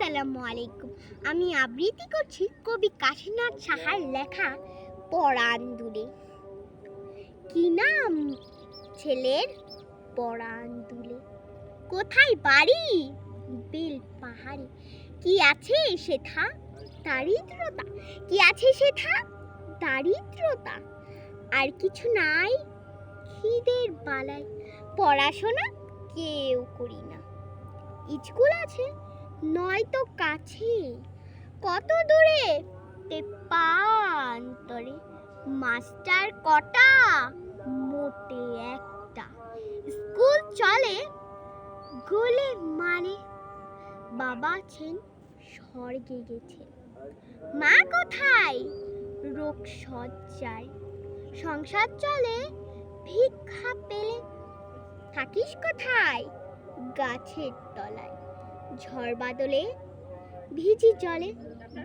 আসসালামু আলাইকুম। আমি আবৃত্তি করছি কবি কাশীনাথ সাহার লেখা পরাণ দূরে। কি নাম ছেলের? পরাণ দূরে। কোথায় বাড়ি? বেল পাহাড়ে। কি আছে সেথা? দারিদ্রতা। কি আছে সেথা? দারিদ্রতা। আর কিছু নাই, খিদের বালায়। পড়াশোনা কেউ করি না। স্কুল আছে নয়তো কাছে, কত দূরে? তেপান্তরে। মাস্টার কটা? মোটে একটা। স্কুল চলে গোলে মানে। বাবা আছেন স্বর্গে গেছে। মা কোথায়? রোগ সজ্জায়। সংসার চলে ভিক্ষা পেলে। থাকিস কোথায়? গাছের তলায়। ঝড় বাদলে ভিজি জলে।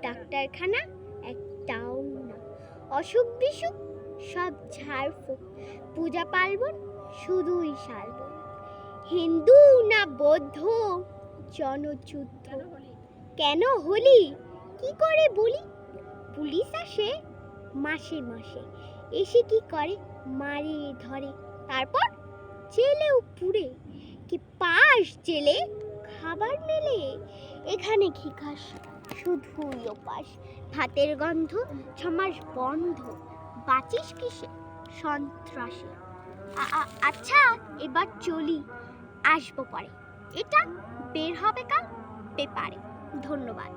ডাক্তারখানা একটাও না। অসুখ বিসুখ সব ঝাড়ফুঁক। পূজা পার্বণ শুধুই শালবন। হিন্দু না বৌদ্ধ জনযুদ্ধ। কেন হলি কি করে বলি? পুলিশ আসে মাসে মাসে, এসে কি করে? মারে ধরে, তারপর জেলেও পুরে। কি পাস জেলে? খাবার মেলে। এখানে কি খাস? শুধুই ওপাস। ভাতের গন্ধ, ছমাস বন্ধ। বাঁচিস কিসে? সন্ত্রাসে। আচ্ছা এবার চলি, আসবো পরে। এটা বের হবে কাল পেপারে। ধন্যবাদ।